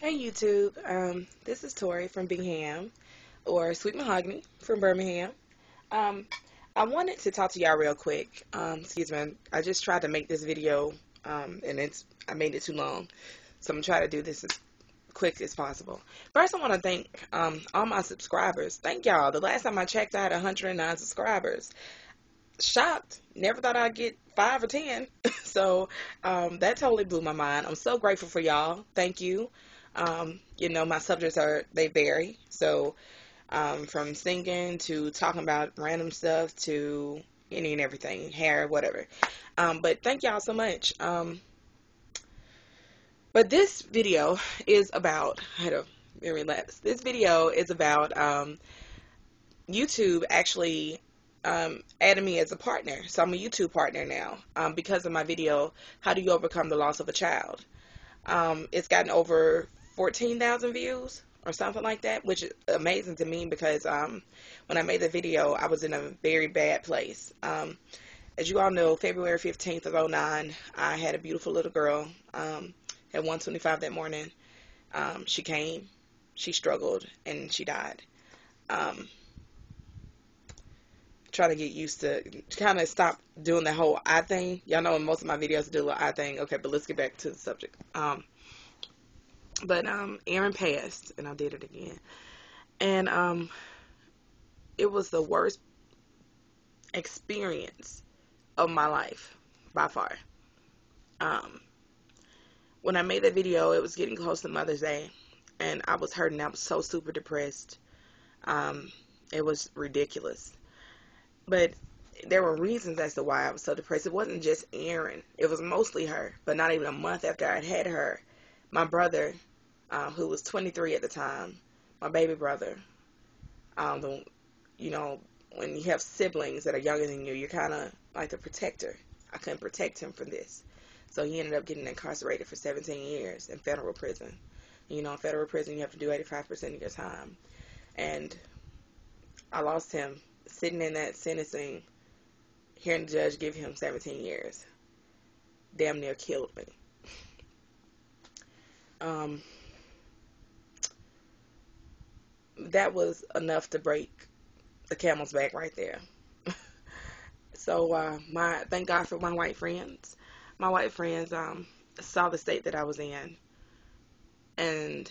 Hey YouTube, this is Tori from Bingham, or Sweet Mahogany from Birmingham. Um, I wanted to talk to y'all real quick. Excuse me, I just tried to make this video, and I made it too long, so I'm gonna try to do this as quick as possible. First, I want to thank all my subscribers. Thank y'all. The last time I checked, I had 109 subscribers. Shocked. Never thought I'd get 5 or 10. So that totally blew my mind. I'm so grateful for y'all. Thank you. My subjects they vary. So from singing to talking about random stuff to any and everything, hair, whatever. But thank y'all so much. But this video is about, I had to relax. This video is about YouTube actually added me as a partner. So I'm a YouTube partner now because of my video, How Do You Overcome the Loss of a Child? It's gotten over 14,000 views or something like that, which is amazing to me because when I made the video, I was in a very bad place. As you all know, February 15th of '09, I had a beautiful little girl at 1:25 that morning. She came, she struggled, and she died. Trying to get used to kind of stop doing the whole I thing. Y'all know in most of my videos I do a little I thing. Okay, but let's get back to the subject. But Erin passed, and I did it again. And it was the worst experience of my life by far. When I made that video, it was getting close to Mother's Day, and I was hurting. I was so super depressed. It was ridiculous. But there were reasons as to why I was so depressed. It wasn't just Erin. It was mostly her. But not even a month after I had her, my brother, who was 23 at the time, my baby brother, when you have siblings that are younger than you, you're kind of like the protector. I couldn't protect him from this. So he ended up getting incarcerated for 17 years in federal prison. In federal prison, you have to do 85% of your time. And I lost him sitting in that sentencing, hearing the judge give him 17 years. Damn near killed me. That was enough to break the camel's back right there. So thank God for my white friends. My white friends saw the state that I was in and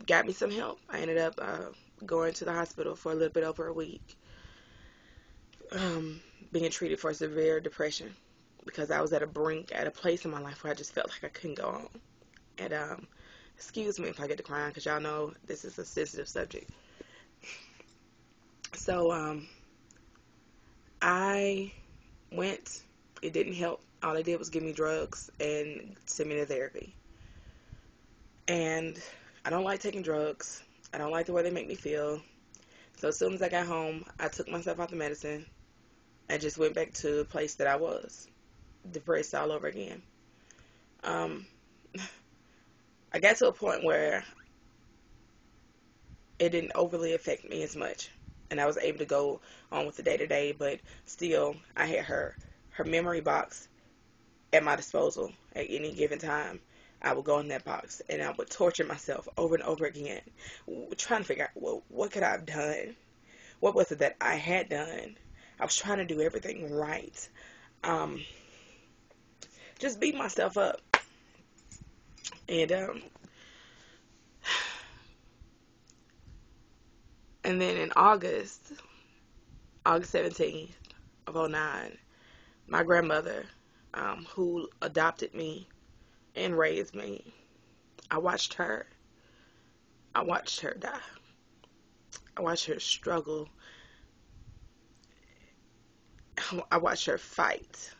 got me some help. I ended up going to the hospital for a little bit over a week, being treated for severe depression because I was at a place in my life where I just felt like I couldn't go on. And excuse me if I get to crying because y'all know this is a sensitive subject. So I went. It didn't help. All they did was give me drugs and send me to therapy. And I don't like taking drugs. I don't like the way they make me feel. So as soon as I got home, I took myself out the medicine and just went back to the place that I was, depressed all over again. I got to a point where it didn't overly affect me as much, and I was able to go on with the day-to-day, but still, I had her memory box at my disposal at any given time. I would go in that box, and I would torture myself over and over again, trying to figure out, well, what could I have done? What was it that I had done? I was trying to do everything right. Just beat myself up. And then in August 17th of '09, my grandmother, who adopted me and raised me, I watched her die. I watched her struggle. I watched her fight.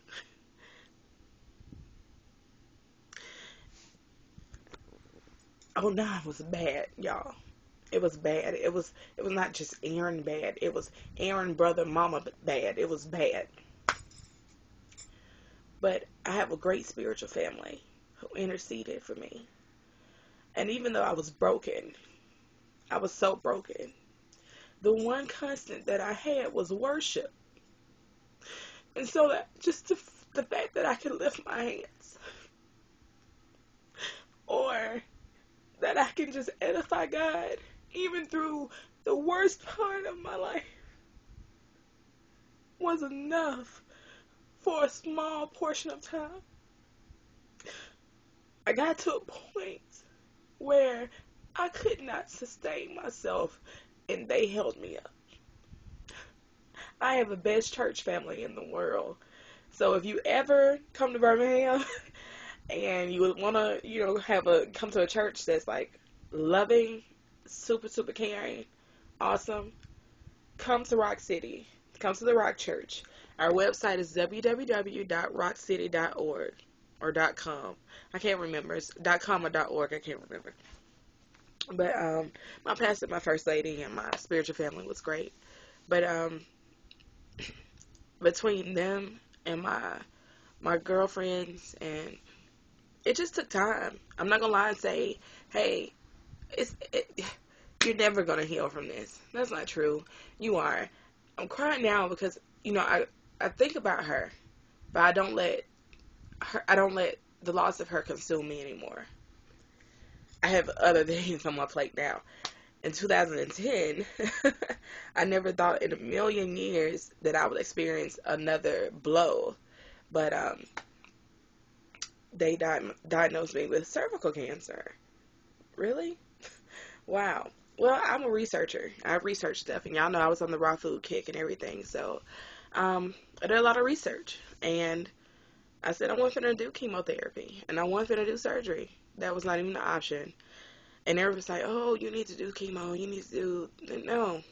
'09 was bad, y'all. It was bad. It was not just Erin bad. It was Erin, brother, mama bad. It was bad. But I have a great spiritual family who interceded for me. And even though I was broken, I was so broken, the one constant that I had was worship. And so that just the fact that I can lift my hands can just edify God, even through the worst part of my life, was enough for a small portion of time. I got to a point where I could not sustain myself, and they held me up. I have the best church family in the world. So if you ever come to Birmingham and you would want to, come to a church that's like loving, super, super caring, awesome, come to Rock City. Come to the Rock Church. Our website is www.rockcity.org or .com. I can't remember. It's .com or .org. I can't remember. But my pastor, my first lady, and my spiritual family was great. But between them and my girlfriends, and it just took time. I'm not gonna lie and say, hey, you're never gonna heal from this. That's not true. You are. I'm crying now because I think about her, but I don't let the loss of her consume me anymore. I have other things on my plate now. In 2010, I never thought in a million years that I would experience another blow. But they diagnosed me with cervical cancer. Really? Wow. Well, I'm a researcher. I research stuff, and y'all know I was on the raw food kick and everything. So I did a lot of research, and I said I wasn't going to do chemotherapy, and I wasn't going to do surgery. That was not even an option. And everyone's like, oh, you need to do chemo. You need to do... No.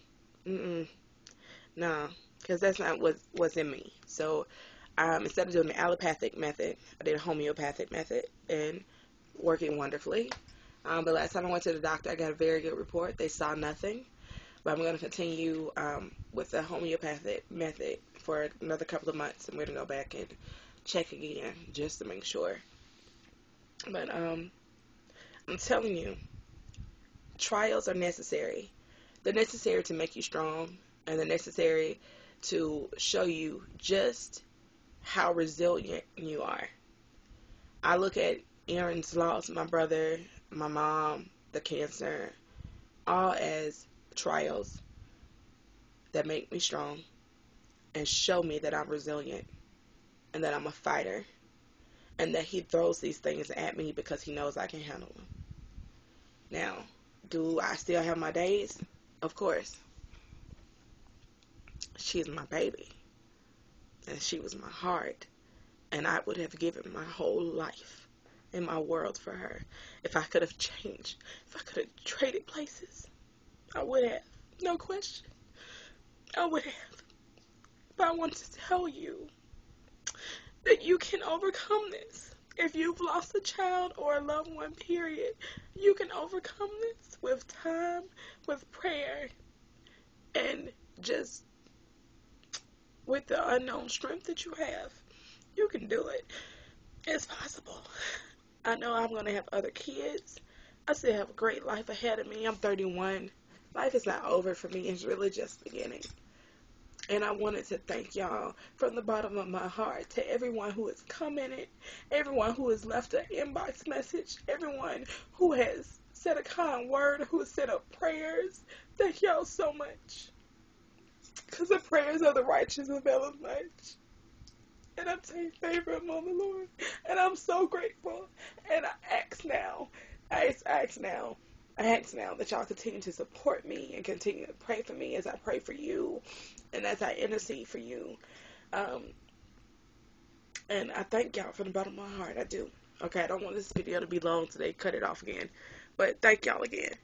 No. Because that's not what's in me. So instead of doing the allopathic method, I did a homeopathic method, and working wonderfully. But last time I went to the doctor, I got a very good report. They saw nothing. But I'm going to continue with the homeopathic method for another couple of months. I'm going to go back and check again just to make sure. But I'm telling you, trials are necessary. They're necessary to make you strong, and they're necessary to show you just how resilient you are. I look at Erin's loss, my brother, my mom, the cancer, all as trials that make me strong and show me that I'm resilient and that I'm a fighter and that he throws these things at me because he knows I can handle them. Now, do I still have my days? Of course. She's my baby, and she was my heart, and I would have given my whole life and my world for her. If I could have changed, if I could have traded places, I would have. No question. I would have. But I want to tell you that you can overcome this. If you've lost a child or a loved one, period, you can overcome this with time, with prayer, and just with the unknown strength that you have. You can do it. It's possible. I know I'm going to have other kids. I still have a great life ahead of me. I'm 31. Life is not over for me. It's really just beginning. And I wanted to thank y'all from the bottom of my heart to everyone who has commented, everyone who has left an inbox message, everyone who has said a kind word, who has set up prayers. Thank y'all so much. Because the prayers of the righteous avail much. And I'm taking favor among the Lord. And I'm so grateful. And I ask now that y'all continue to support me and continue to pray for me as I pray for you and as I intercede for you. And I thank y'all from the bottom of my heart. I do. Okay, I don't want this video to be long today. Cut it off again. But thank y'all again.